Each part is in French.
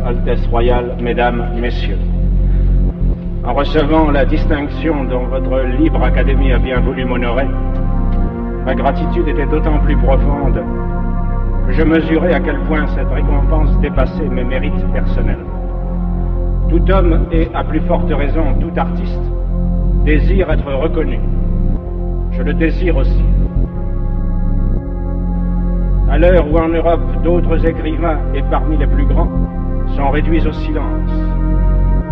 Altesse royale, mesdames, messieurs. En recevant la distinction dont votre libre académie a bien voulu m'honorer, ma gratitude était d'autant plus profonde que je mesurais à quel point cette récompense dépassait mes mérites personnels. Tout homme et, à plus forte raison, tout artiste, désire être reconnu. Je le désire aussi. À l'heure où en Europe d'autres écrivains, et parmi les plus grands, sont réduits au silence,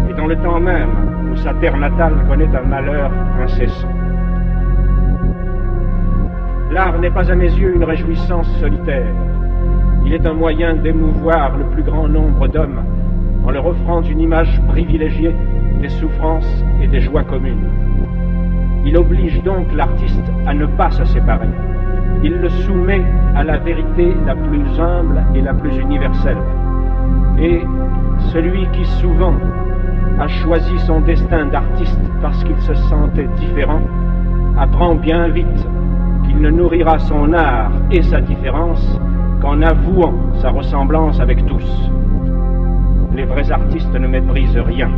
et dans le temps même où sa terre natale connaît un malheur incessant. L'art n'est pas à mes yeux une réjouissance solitaire. Il est un moyen d'émouvoir le plus grand nombre d'hommes en leur offrant une image privilégiée des souffrances et des joies communes. Il oblige donc l'artiste à ne pas se séparer. Il le soumet à la vérité la plus humble et la plus universelle. Et celui qui souvent a choisi son destin d'artiste parce qu'il se sentait différent, apprend bien vite qu'il ne nourrira son art et sa différence qu'en avouant sa ressemblance avec tous. Les vrais artistes ne méprisent rien.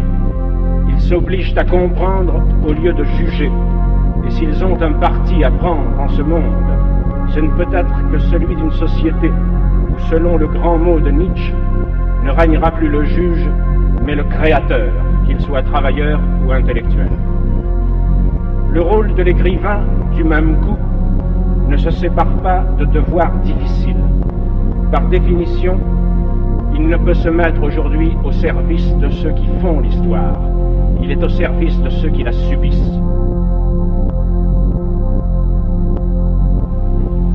Ils s'obligent à comprendre au lieu de juger. Et s'ils ont un parti à prendre en ce monde, ce ne peut être que celui d'une société où, selon le grand mot de Nietzsche, ne régnera plus le juge, mais le créateur, qu'il soit travailleur ou intellectuel. Le rôle de l'écrivain, du même coup, ne se sépare pas de devoirs difficiles. Par définition, il ne peut se mettre aujourd'hui au service de ceux qui font l'histoire. Il est au service de ceux qui la subissent.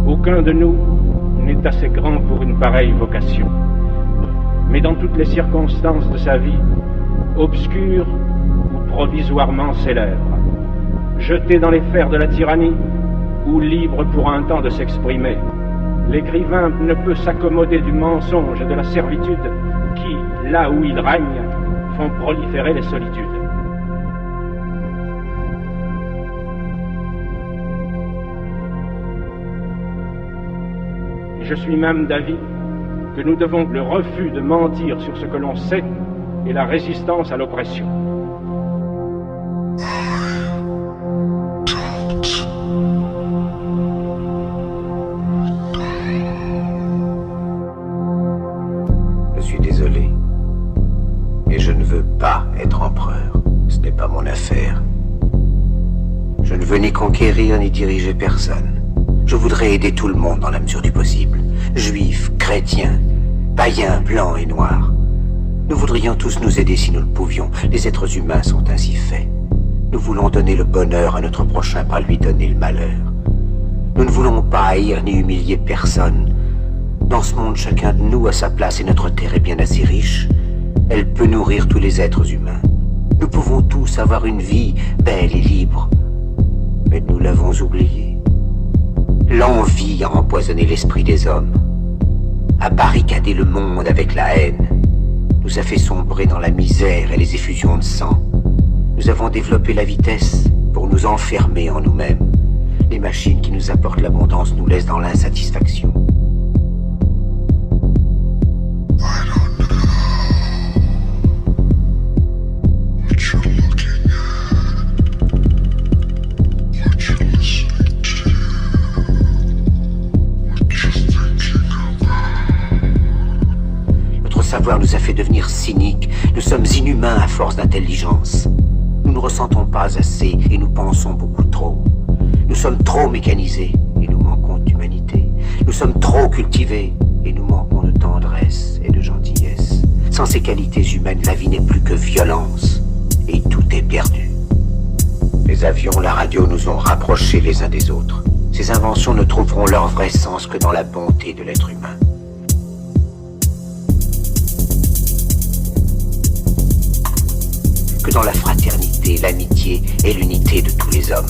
Aucun de nous n'est assez grand pour une pareille vocation. Mais dans toutes les circonstances de sa vie, obscure ou provisoirement célèbre, jeté dans les fers de la tyrannie ou libre pour un temps de s'exprimer, l'écrivain ne peut s'accommoder du mensonge et de la servitude qui, là où il règne, font proliférer les solitudes. Je suis même d'avis que nous devons le refus de mentir sur ce que l'on sait et la résistance à l'oppression. Je suis désolé, mais je ne veux pas être empereur. Ce n'est pas mon affaire. Je ne veux ni conquérir ni diriger personne. Je voudrais aider tout le monde dans la mesure du possible. Juifs, chrétiens, païens, blancs et noirs. Nous voudrions tous nous aider si nous le pouvions. Les êtres humains sont ainsi faits. Nous voulons donner le bonheur à notre prochain, pas lui donner le malheur. Nous ne voulons pas haïr ni humilier personne. Dans ce monde, chacun de nous a sa place et notre terre est bien assez riche. Elle peut nourrir tous les êtres humains. Nous pouvons tous avoir une vie belle et libre. Mais nous l'avons oublié. L'envie a empoisonné l'esprit des hommes, a barricadé le monde avec la haine, nous a fait sombrer dans la misère et les effusions de sang. Nous avons développé la vitesse pour nous enfermer en nous-mêmes. Les machines qui nous apportent l'abondance nous laissent dans l'insatisfaction. Savoir nous a fait devenir cyniques. Nous sommes inhumains à force d'intelligence. Nous ne ressentons pas assez et nous pensons beaucoup trop. Nous sommes trop mécanisés et nous manquons d'humanité. Nous sommes trop cultivés et nous manquons de tendresse et de gentillesse. Sans ces qualités humaines, la vie n'est plus que violence et tout est perdu. Les avions, la radio nous ont rapprochés les uns des autres. Ces inventions ne trouveront leur vrai sens que dans la bonté de l'être humain. Que dans la fraternité, l'amitié et l'unité de tous les hommes.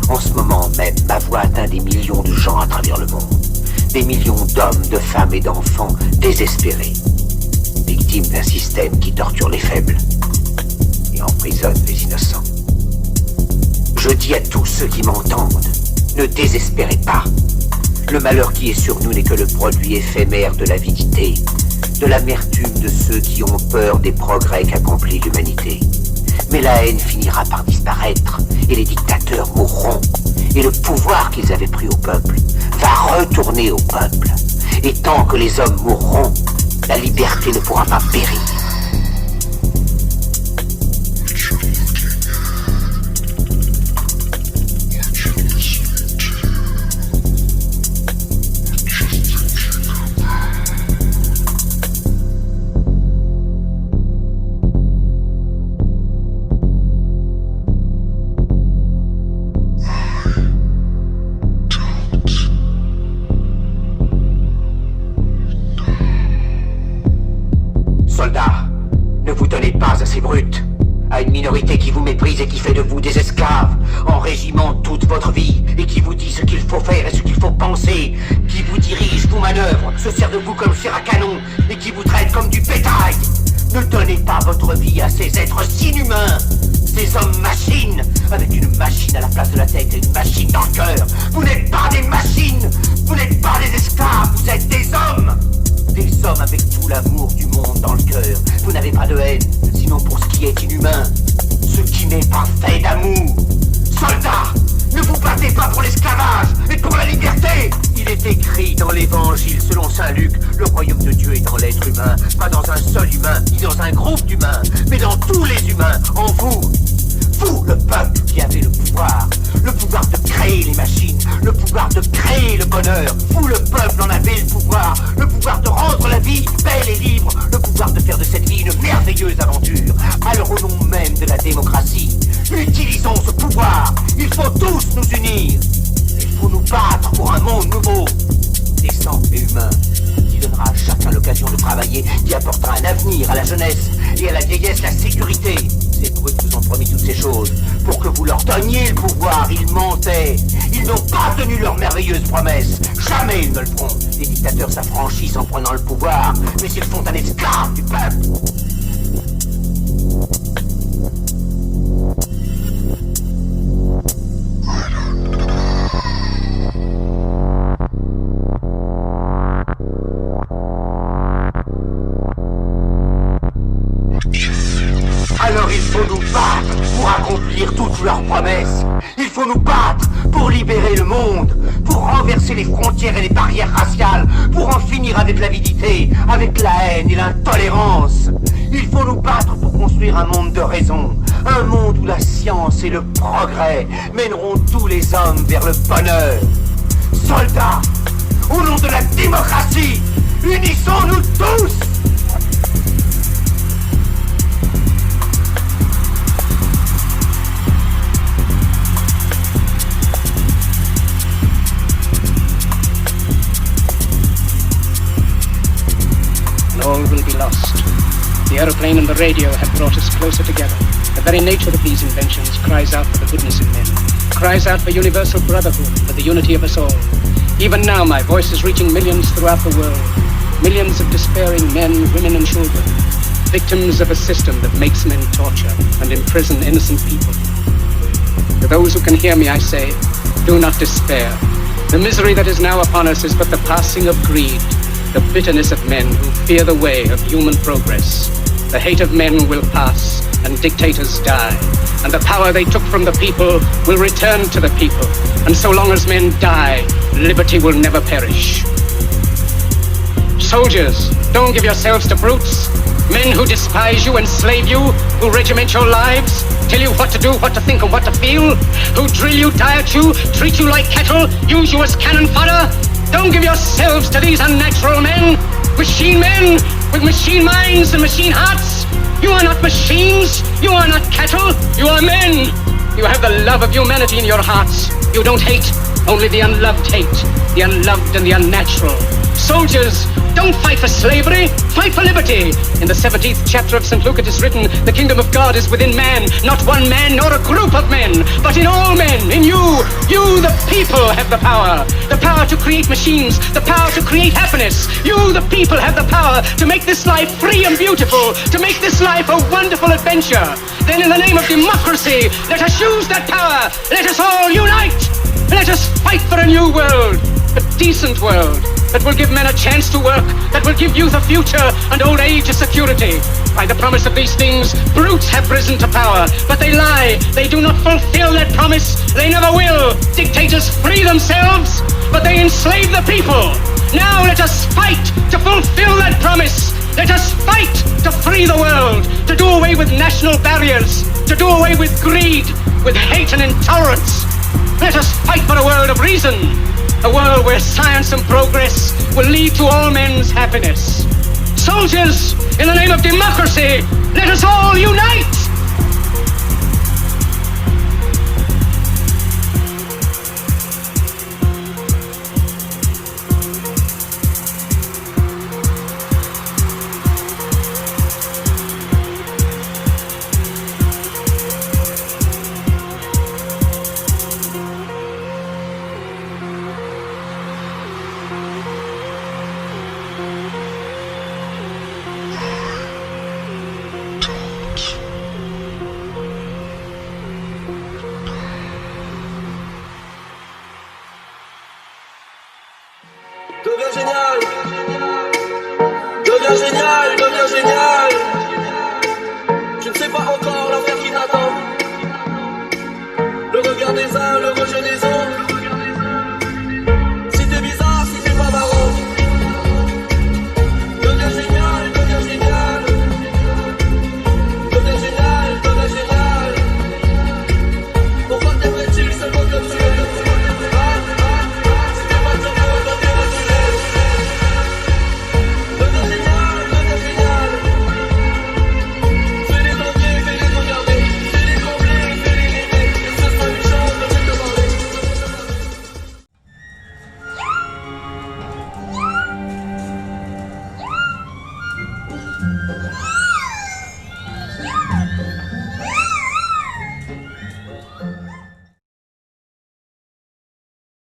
En ce moment même, ma voix atteint des millions de gens à travers le monde. Des millions d'hommes, de femmes et d'enfants désespérés. Victimes d'un système qui torture les faibles et emprisonne les innocents. Je dis à tous ceux qui m'entendent, ne désespérez pas. Le malheur qui est sur nous n'est que le produit éphémère de l'avidité. de l'amertume de ceux qui ont peur des progrès qu'accomplit l'humanité. Mais la haine finira par disparaître et les dictateurs mourront. Et le pouvoir qu'ils avaient pris au peuple va retourner au peuple. Et tant que les hommes mourront, la liberté ne pourra pas périr. Soldats, ne vous donnez pas à ces brutes, à une minorité qui vous méprise et qui fait de vous des esclaves, en régiment toute votre vie, et qui vous dit ce qu'il faut faire et ce qu'il faut penser, qui vous dirige, vous manœuvre, se sert de vous comme chair à canon, et qui vous traite comme du bétail. Ne donnez pas votre vie à ces êtres inhumains, ces hommes-machines, avec une machine à la place de la tête et une machine dans le cœur. Vous n'êtes pas des machines, vous n'êtes pas des esclaves, vous êtes des hommes. Des hommes avec tout l'amour du monde dans le cœur. Vous n'avez pas de haine, sinon pour ce qui est inhumain, ce qui n'est pas fait d'amour. Soldats, ne vous battez pas pour l'esclavage, mais pour la liberté. Il est écrit dans l'évangile selon saint Luc, le royaume de Dieu est dans l'être humain, pas dans un seul humain, ni dans un groupe d'humains, mais dans tous les humains, en vous. Vous, le peuple qui avez le pouvoir de créer les machines, le pouvoir de créer le bonheur. Vous, le peuple, en avez le pouvoir de rendre la vie belle et libre, le pouvoir de faire de cette vie une merveilleuse aventure. Alors au nom même de la démocratie, utilisons ce pouvoir. Il faut tous nous unir. Il faut nous battre pour un monde nouveau, décent et humain, qui donnera à chacun l'occasion de travailler, qui apportera un avenir à la jeunesse et à la vieillesse la sécurité. Ces brutes vous ont promis toutes ces choses pour que vous leur donniez le pouvoir. Ils mentaient. Ils n'ont pas tenu leurs merveilleuses promesses. Jamais ils ne le feront. Les dictateurs s'affranchissent en prenant le pouvoir, mais ils font un esclave du peuple. Alors il faut nous battre pour accomplir toutes leurs promesses. Il faut nous battre pour libérer le monde, pour renverser les frontières et les barrières raciales, pour en finir avec l'avidité, avec la haine et l'intolérance. Il faut nous battre pour construire un monde de raison, un monde où la science et le progrès mèneront tous les hommes vers le bonheur. Soldats, au nom de la démocratie, unissons-nous tous! All will be lost. The aeroplane and the radio have brought us closer together. The very nature of these inventions cries out for the goodness in men, cries out for universal brotherhood, for the unity of us all. Even now my voice is reaching millions throughout the world, millions of despairing men, women and children, victims of a system that makes men torture and imprison innocent people. To those who can hear me I say, do not despair. The misery that is now upon us is but the passing of greed, the bitterness of men who fear the way of human progress. The hate of men will pass, and dictators die, and the power they took from the people will return to the people, and so long as men die, liberty will never perish. Soldiers, don't give yourselves to brutes, men who despise you, enslave you, who regiment your lives, tell you what to do, what to think, and what to feel, who drill you, diet you, treat you like cattle, use you as cannon fodder. Don't give yourselves to these unnatural men with machine minds and machine hearts. You are not machines, you are not cattle, you are men. You have the love of humanity in your hearts. You don't hate, only the unloved hate, the unloved and the unnatural. Soldiers, don't fight for slavery, fight for liberty. In the 17th chapter of St. Luke it is written, the kingdom of God is within man, not one man nor a group of men, but in all men, in you. You, the people, have the power to create machines, the power to create happiness. You, the people, have the power to make this life free and beautiful, to make this life a wonderful adventure. Then in the name of democracy, let us use that power. Let us all unite. Let us fight for a new world, a decent world, that will give men a chance to work, that will give youth a future, and old age a security. By the promise of these things, brutes have risen to power, but they lie. They do not fulfill that promise. They never will. Dictators free themselves, but they enslave the people. Now let us fight to fulfill that promise. Let us fight to free the world, to do away with national barriers, to do away with greed, with hate and intolerance. Let us fight for a world of reason, a world where science and progress will lead to all men's happiness. Soldiers, in the name of democracy, let us all unite!